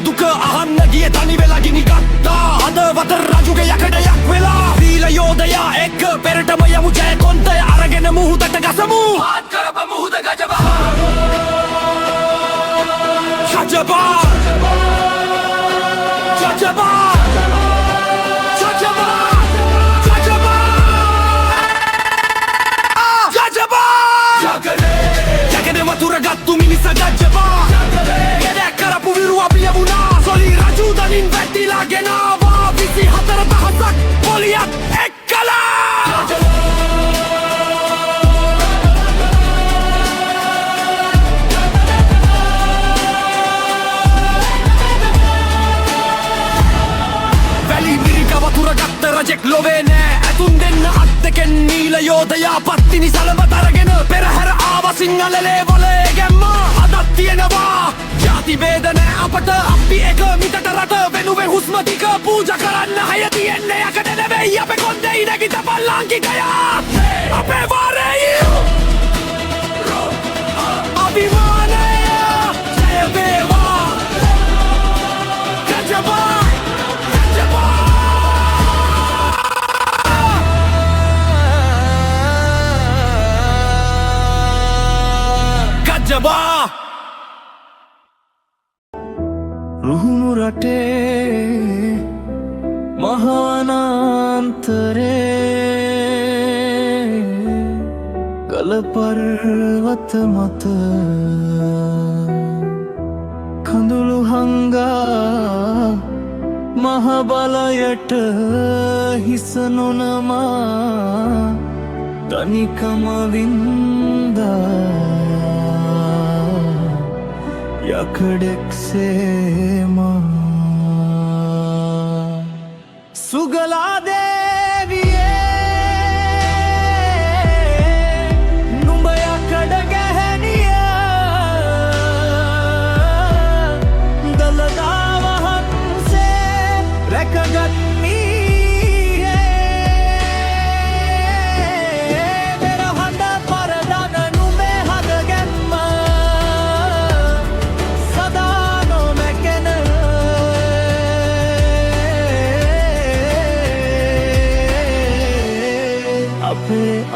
දුක අහන්න ගිය තනි වෙලා ගිනි ගත්තා හදවත රජුගේ යකඩයක් වෙලා වීල යෝධයා එක්ක පෙරටම යමු ජය කොන්තය අරගෙන මුහුදට ගසමු පාත් කරප මුහුද ගජබා ගජබා ගජබා ගත්තු මිනිස ගජ්ජවා ගෙඩක් කරපු විරු අපි යමුණා සොලි රජු දනින් වැටිලා ගෙනාවා 24000ක් පොලියක් එක්කලා වැලි මිරික වතුර ගත්ත රජෙක් ලොවේ නෑ ඇතුන් දෙන්න අත් දෙකෙන් නීල යෝධයා පත්තිනි සලවත අරගෙන පෙරහැර ආවා සිංහලලේ වලේ ගැම්ම අදත් තියෙනවා ජාති වේද නෑ අපට අපි එක මිටට රට වෙනුවෙන් හුස්ම ටික පූජා කරන්න හය තියෙන්නේ යකඩ නෙවෙයි අපේ කොන්දේ නැගිට පල්ලාංකිකයා අපේ වාරේ අභිමානය ජය වේවා ගජබා ගජබා රුහුණු රටේ මහානාන්තරේ ගල පර්වත මත කඳුළු හංගා මහ බලයට හිස නොනමා තනිකම වින්දා යකඩෙක්සේමා සුගලා දේවියේ නුඹ යකඩ ගැහැණිය දළදා වහන්සේ රැකගත්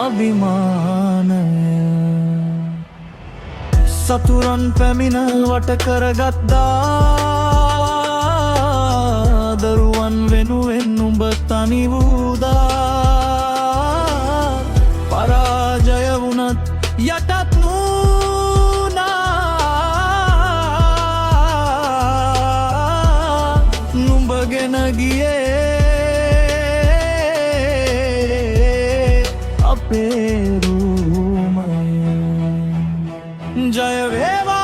අභිමානය සතුරන් පැමිණ වට කරගත්තා දරුවන් වෙනුවෙන් නුඹ තනි වූදා පරාජය වුණත් යටත් වුණා නුඹ ගෙන ගියේ ජය වේවා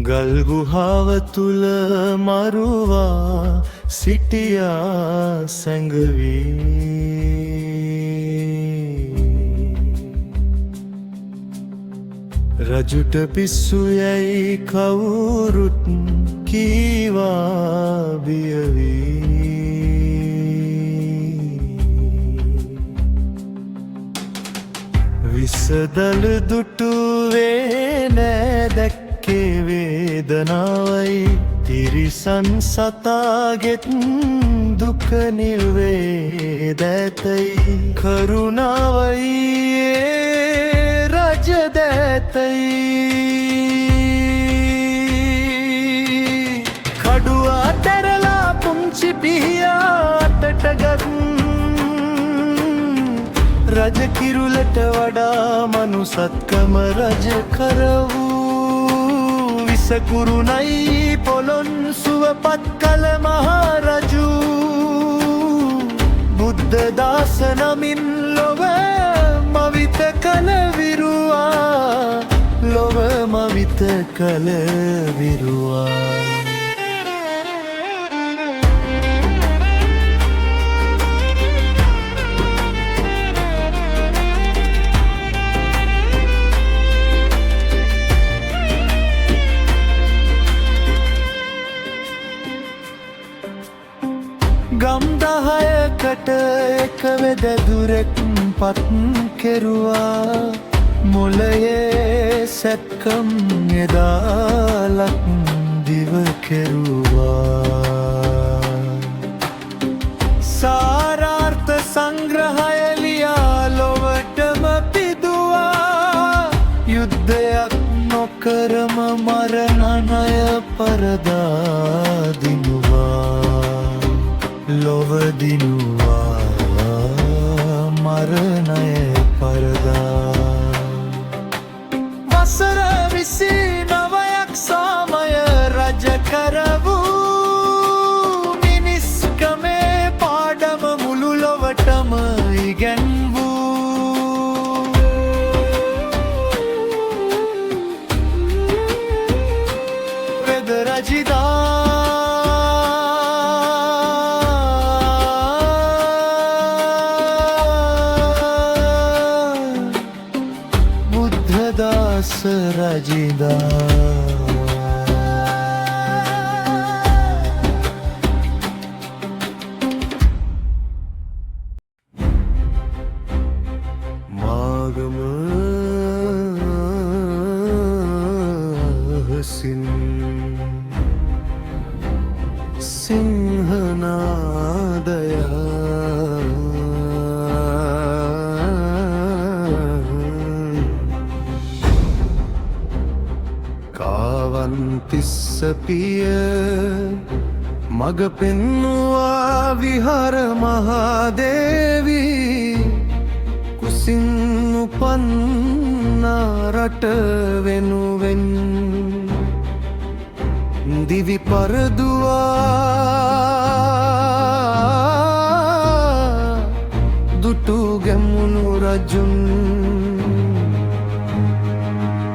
ගල් ගුහාව තුල මරුවා සිටියා සැඟවී රජුට පිස්සු යැයි කවුරුත් කීවා බිය වී විසදල දුටුවේ නෑ දැක්කේ වේදනාවයි තිරිසන් සතාගෙත් දුක නිල්වේ දැතයි කරුණාවයි ඒ රජ දැතයි කඩුවා තැරලා පුංචි පිහියාටට ගත් රජ කිරුලට වඩා මනුසත්කම රජ කරවූ විසකුරුණයි පොළොන් සුවපත් කළ මහරජු බුද්ධ දාස නමින් ලොව මවිත කළ විරුවා ලොව මවිත කළ විරුවා ගම් 10කට එක වෙදදුරෙක් පත් කෙරුවා මොළයේ සැත්කම් එදාලක් දිව කෙරුවා සාරාර්ථ සංග්‍රහය ලියා ලොවටම පිදුවා යුද්ධයක් නොකරම මරණනය පරදා දිනුවා ලොව දිනුවා මරණය පරදා වසර 29ක් සාමය රජ කරවූ මිනිස්කමේ පාඩම මුළු ලොවටම ඉගැන්වූ වෙද රජිදා දාස රජිදා මාගම හසින් සිංහනාදයා තිස්ස පිය මග පෙන්නුවා විහාර මහාදේවී කුසින් උපන්නා රට වෙනුවෙන් දිවි පරදුවා දුටු ගැමුණු රජුන්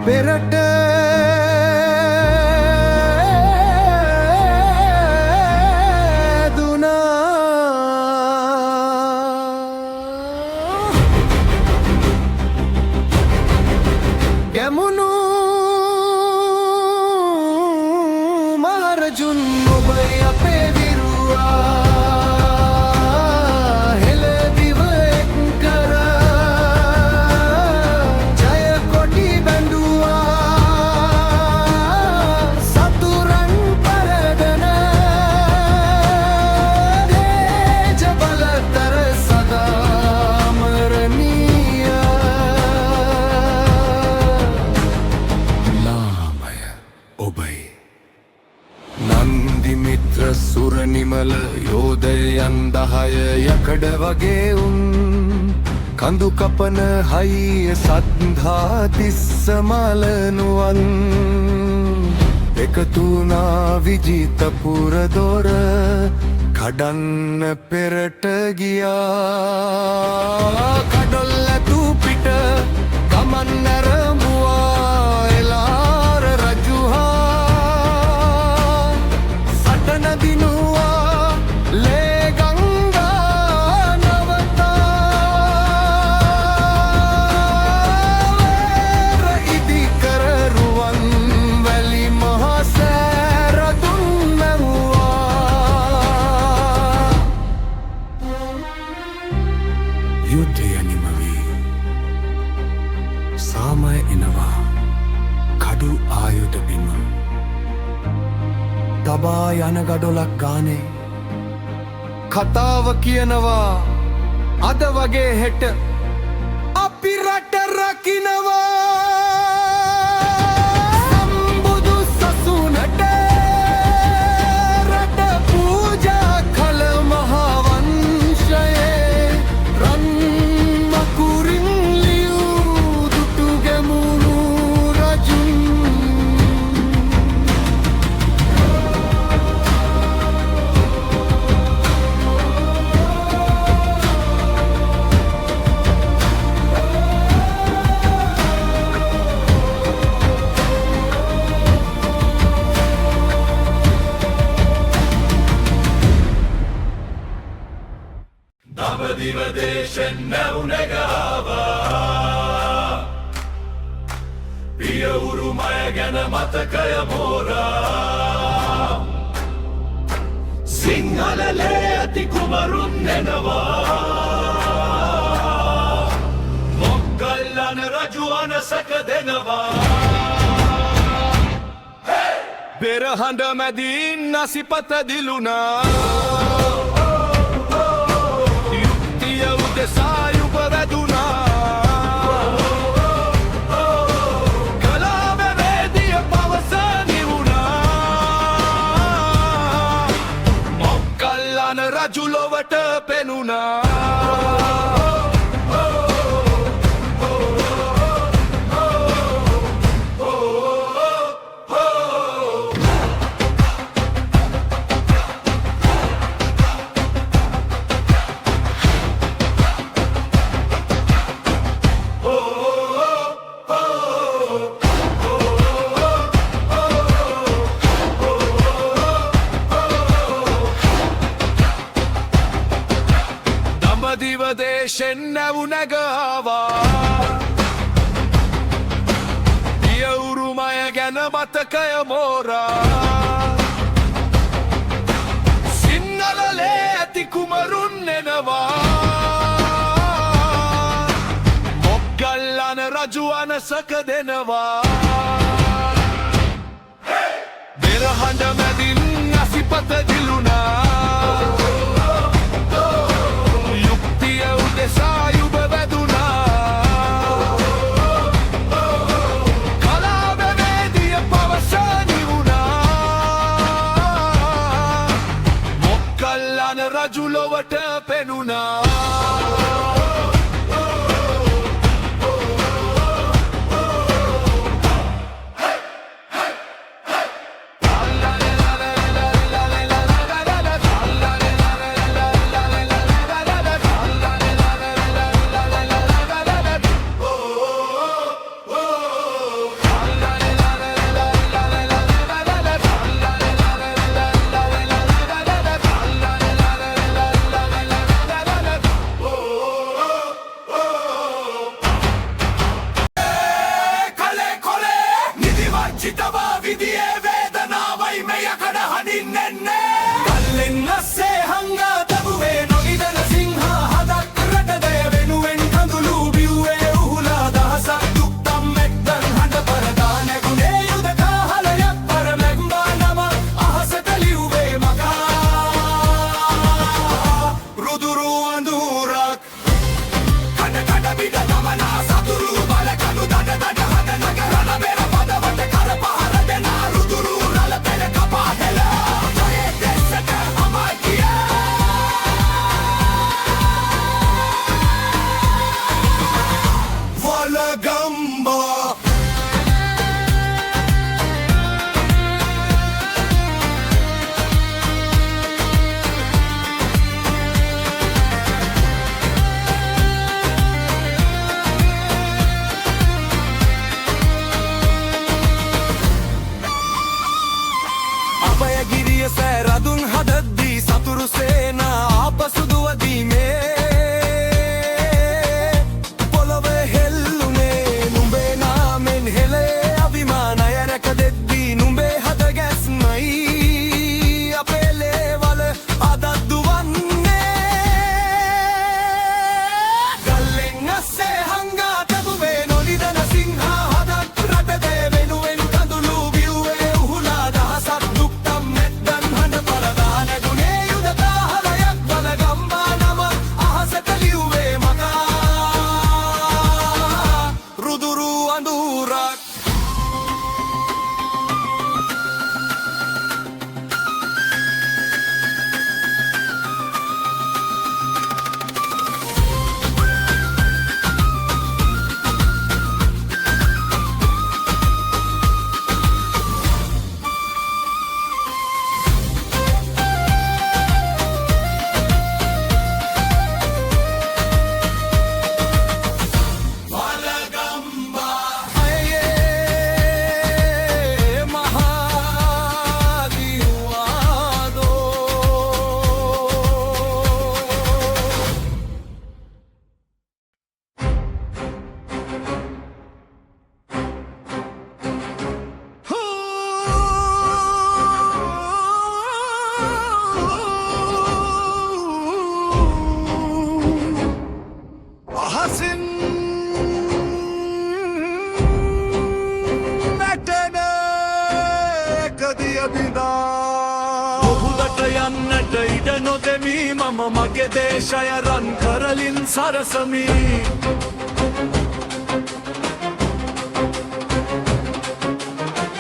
පෙරට ගැමුණු මහරජුන් ඔබයි අපේ විරුවා හෙළදිව එක් කර ජය කොටි බැඳුවා සතුරන් පරදන තේජ බලතර සදා මරණීය ඔබයි නන්දි මිත්‍ර සුර නිමල යෝධයන් 10 යකඩ වගේ උන් කඳු කපන හයිය සද්ධා තිස්ස මලනුවන් එකතුනා විජිත පුර දොර කඩන්න පෙරට ගියා කඩොල් ඇතු පිට ගමන් නැරඹුවා එලාර රජුහා සටන දිනුවා ලේ ගංගා නවතා වේර ඉදි කර රුවන් වැලි මහා සෑර දුන් මැවුවා යුද්ධය නිම වී එනවා කඩු ආයුධ බිම තබා යන ගඩොලක් ගානේ කතාව කියනවා අද වගේ හෙට අපි රට රකින්නවා සම්බුදු සසුනට රට පූජා කළ මහා වංශයේ රන් මකුරින් ලියූ දුටු ගැමුණු රජුන් දඹදිව දේශෙන් නැවුනගාවා පිය උරුමය ගැන මතකය මෝරා සිංහලලේ ඇති කුමරුන් එනවා මොග්ගල්ලාන රජු අනසක දෙනවා පෙරහඬ මැදින් නසිපත දිලුණා සායුප වැදුනා කලාව වේදිය පවසනි වුණා මොග්ගල්ලාන රජු ලොවට පෙනුණා දඹදිව දේශෙන් නැවුනගාවා පිය උරුමය ගැන මතකය මෝරා සිංහලලේ ඇති කුමරුන් එනවා මොග්ගල්ලාන රජු අනසක දෙනවා පෙරහඬ මැදින් අසිපත දිලුණා සායුබ වැදුනා කලාව වේදිය පවසනි වුණා මොග්ගල්ලාන රජු ලොවට පෙනුණා ආවසින් නැටෙන එකදිය බිඳා ඔහුලට යන්නට ඉඩ නොදෙමි මම මගේ දේශය රන් කරලින් සරසමි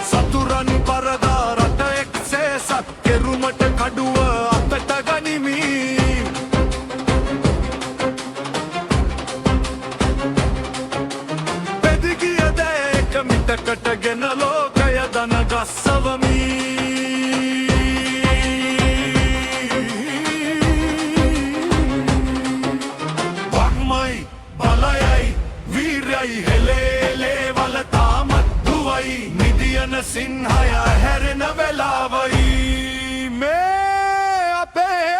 සතුරන් පරදා රට එක්සේ සත් කෙරුමට කඩුව අතට ගනිමි පෙදිගිය දෑක මිටකටගෙන ලෝකය දන ගස්සවමි වක්මයි බලයයි වීරයයි හෙලේලේ වල තාමත් දුවයි නිදියන සිංහය හැරෙන වෙලාවයි මේ අපේ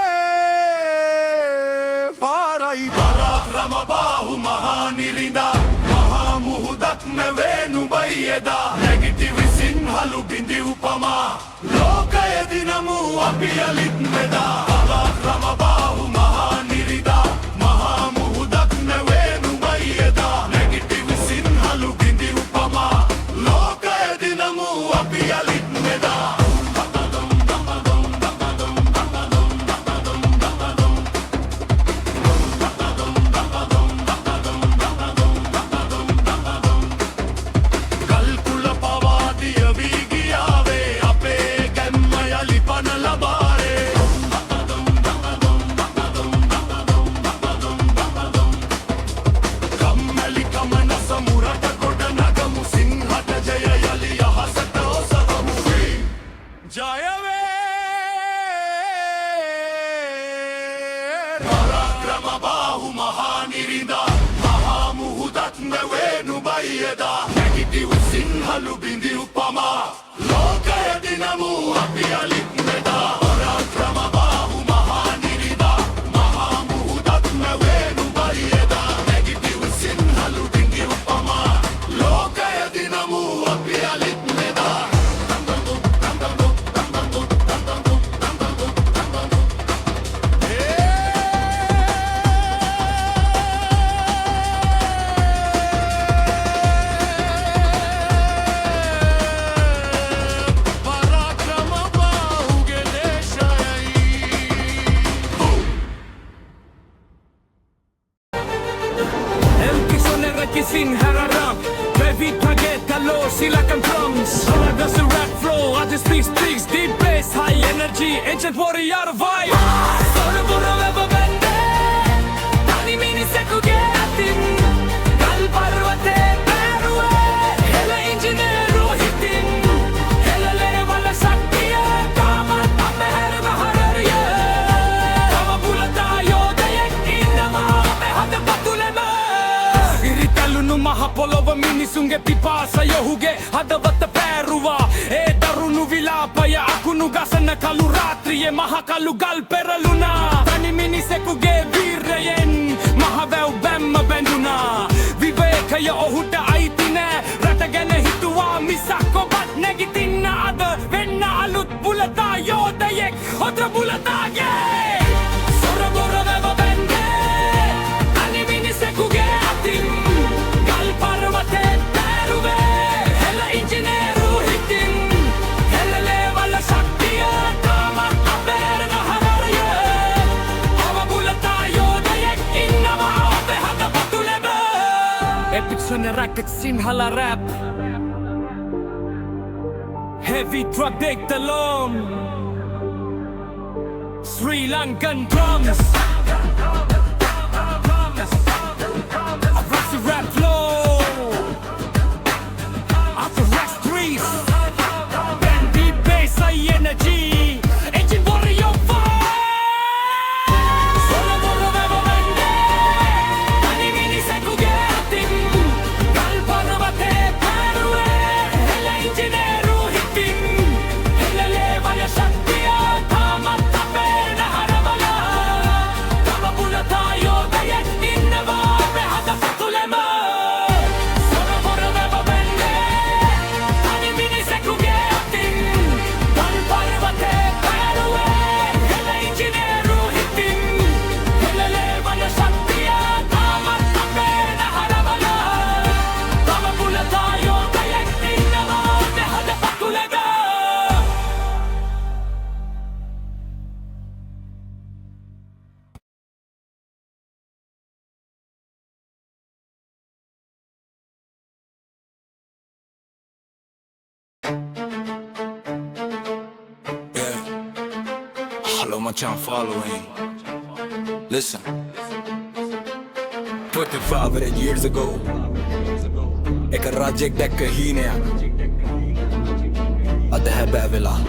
පාරයි පරාක්‍රම බාහු මහා නිරිඳා මහා මුහුදක් නැවේනුබයි එදා නැගිටිවි සිංහලු බිඳි උපමා ලෝකය දිනමු අපි යලිත් මෙදා පරාක්‍රම බාහු මහා නිරිඳා මහා මුහුදක් නැවේනුබයි එදා නැගිටිවි සිංහලු බිඳි උපමා ලෝකය දිනමු අපි යලිත් මෙදා ගල්කුල පවාදිය වී ගියාවේ අපේ ගැම්ම යලි පන ලබාරේ කම්මැලි කමන සමුරට ගොඩ නගමු සිංහට ජය යලි අහසට ඔසවමු ජයවේ පරාක්‍රම බාහු මහා නිරිඳා මහා මුහුදක් නැවේනුබයි එදා නැගිටිව් සිංහලු බිඳි උපමා ලෝකය දිනමු අපි යලිත් මෙදා පරාක්‍රම බාහු මහා නිරිඳා මහා මුහුදක් නැවේනුබයි එදා නැගිටිව් සිංහලු බිඳි උපමා ලෝකය දිනමු අපි යලිත් මෙදා පරාක්‍රම බාහුගේ දේශයයි El que sonera que sin hararap Baby target hello see like I'm drums All I does is rap flow I just speaks deep bass high energy ancient warrior vibe Sora bura weba bende Tani mini sekuge atin Gal parvate peruwe Hela engineero hitin Hela levala saktiya Kama tamme herma harariya Kama bulata yodayek innama me hada patulema ඉරිතලුණු මහ පොළොව මිනිසුන්ගේ පිපාසය ඔහුගේ හදවත පෑරුවා ඒ දරුණු විලාපය අකුණු ගසන කළු රාත්‍රියේ මහ කළු ගල් පෙරළුණා තනි මිනිසෙකුගේ වීරයෙන් මහ වැව් බැම්ම බැඳුණා විවේකය ඔහුට අයිති නෑ රට ගැන හිතුවා මිසක් ඔබත් නැගිටින්න අද වෙන්න අලුත් බුලතා යෝධයෙක් හොඳ බුලතාගේ සොර බොර වැව බැන්දේ තනි මිනිසෙකුගේ අතින් ගල් පර්වතේ පැරුවේ හෙළ ඉංජිනේරු හිතින් හෙළ ලේවල ශක්තිය තාමත් අපේරන හරරිය අව බුලතා යෝධයෙක් ඉන්නවා අපේ හදවතු ලැබ Epic Sonerakek Sinhala rap Heavy truck take the long Sri Lankan drums Aggressive rap flow After rap streets Bend deep bass high energy Engine warrior fire Solo boro veva vende Tani mini sekuge atin Gal parvate peruwe Hela engineeru hitin Hela levala shaktiya Tamat tapena haravala Kama bulata Machan following. Listen. 25 years ago එක රජෙක් දැක්ක හීනයක් අද හැබෑ වෙලා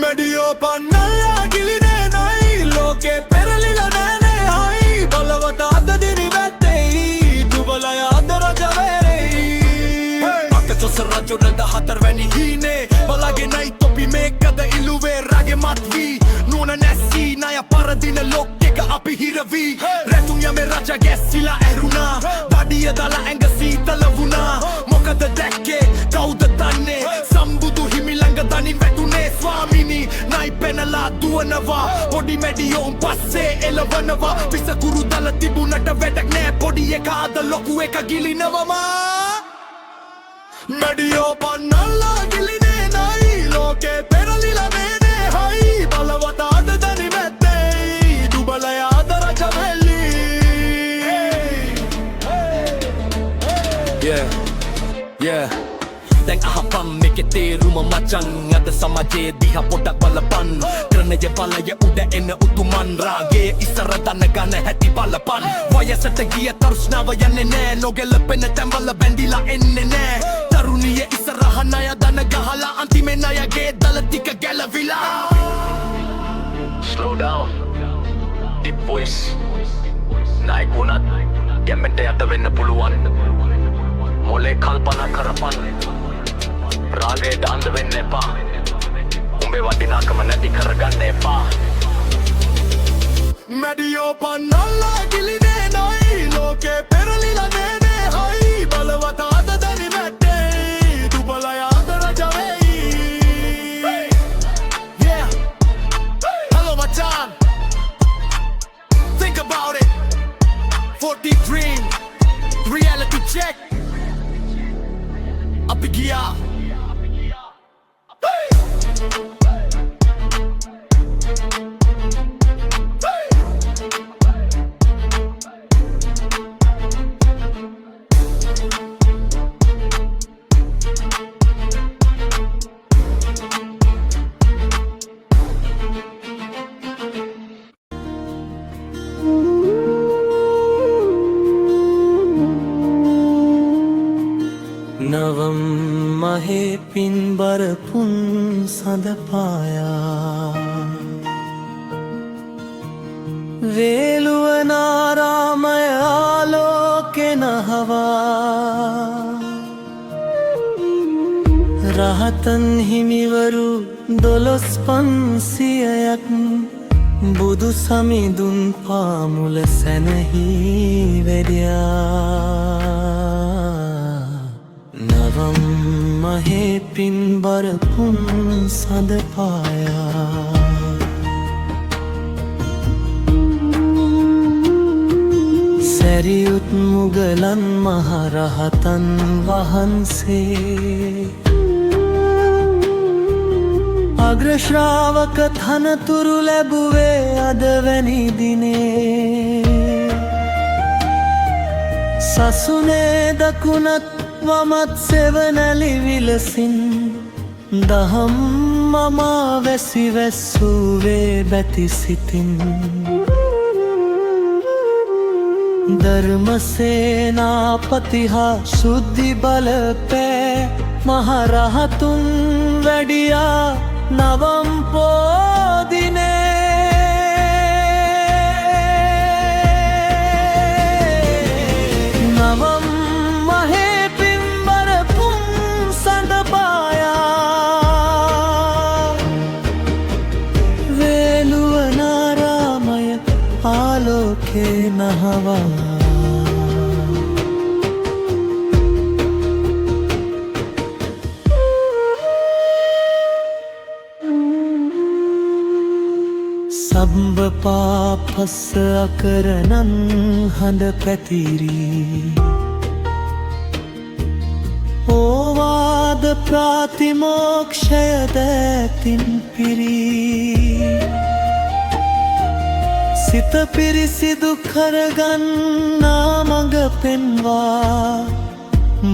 මැඩියෝ පන්නල්ලා ගිලිනේ නයි ලෝකේ පෙරලිලා නෑනේ හයි බලවට අද දිරි වැත්තෙයි දුබලය අද රජ වෙරෙයි අකතොස රජොරද හතරවැනි හීනේ බලාගේ නයි තොපි මේකද ඉලුවේ රගේ මත්වී නුවන නැස්සී නය පරදින ලොක්කෙක අපි හිරවී රැතුම් යමේ රජ ගැස්සිලා ඇරුණා වඩිය දලා ඇඟ සීතල වුණා මොකද දැක්කේ කවුද දන්නේ සම්බුදු හිමිළඟ දනින් වැටුනේ ස්වාමිනී නයි පෙනලා දුවනවා පොඩි මැඩියෝන් පස්සේ එලවනවා පිසකුරු දල තිබුණට වැඩක් නෑ පොඩි එක අද ලොකු එක ගිලිනවමා මැඩියෝ පන්නල්ලා ගිලිනේ නයි ලෝකේ පෙරලිලා නෑනේ හයි බලවට අද දනි වැත්තෙයි දුබලය අද රජ වෙල්ලි Yeah දැන් අහපන් මේකේ තේරුම මචං අද සමාජයේ දිහා පොඩක් බලපන් ක්‍රණය බලය උඩ එන උතුමන් රාගේ ඉස්සර දනගන හැටි බලපන් වයසට ගිය තරුස්නාව යන්නේ නෑ නොගැලපෙන තැන්වල බැඳිලා එන්නේ නෑ තරුණිය ඉස්සරහ ණය දන ගහලා අන්තිමේ ණයගේ දල ටික ගැලවිලා Slow down Deep voice Naik unat ගැම්මෙන්ට යට වෙන්න පුළුවන් මොලේ කල්පනා කරපන් රාගයට අන්ධ වෙන්න එපා උඹේ වටිනාකම නැති කරගන්න එපා මැඩියෝ පන්නල්ලා ගිලිනේ නයි ලෝකේ පෙරලිලා නෑනේ හයි බලවට අද දනි වැත්තෙයි දුබලය අද රජ වෙයි Yeah Hello Machan Think about it 40 dream Reality check අපි ගියා නවම් මහේ පින්බර පුන් සඳ පායා වේලුවනාරාමය ආලෝකෙ නහවා රහතන් හිමිවරු 12500ක් බුදු සමිඳුන් පාමුල සැනහි වැඩියා නවම් මහේ පින්බර පුන් සඳ පායා සැරියුත් මුගලන් මහරහතන් වහන්සේ අග්‍රශ්‍රාවක තනතුරු ලැබුවේ අද වැනි දිනේ සසුනේ දකුණත් වමත් සෙවනැලි විලසින් දහම් මමා වැසි වැස්සුවේ බැති සිතින් ධර්මසේනාපති හා සුද්ධි බල පෑ මහරහතුන් වැඩියා නවම් පෝදිනේ නවම් මහේ පින්බර පුන් සඳ පායා වේලුවනාරාමය ආලෝකේ නහවා සම්බ පාපස්ස අකරණන් හඬ පැතිරී ඕවාද ප්‍රාතිමෝක්ෂය දෑතින් පිරී සිත පිරිසිදු කරගන්නා මඟ පෙන්වා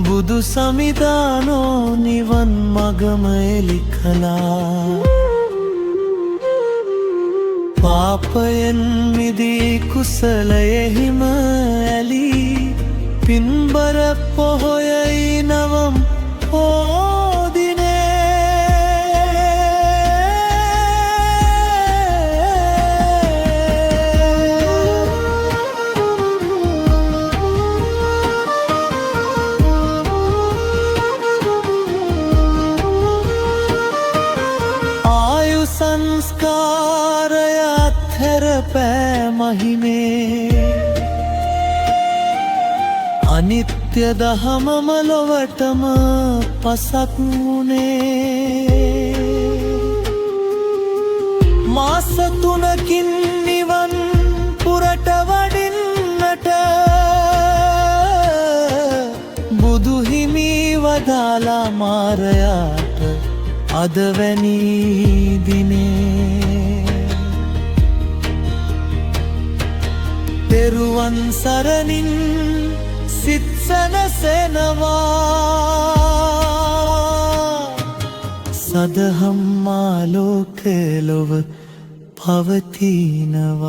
බුදු සමිදානෝ නිවන් මගම එලි කළා පාපයෙන් මිදී කුසලයෙහිම ඇලී පින්බර පොහොයයි නවම් පෝදිනේ ආයු සංස්කාරයත් හැරපෑ මහිමේ අනිත්‍ය දහමම ලොවටම පසක් වුණේ මාස 3කින් නිවන් පුරට වඩින්නට බුදු හිමි වදාලා මාරයාට අද වැනි දිනේ තෙරුවන් සරණින් සිත් සැනසෙනවා සදහම් ආලෝකය ලොව පවතිනවා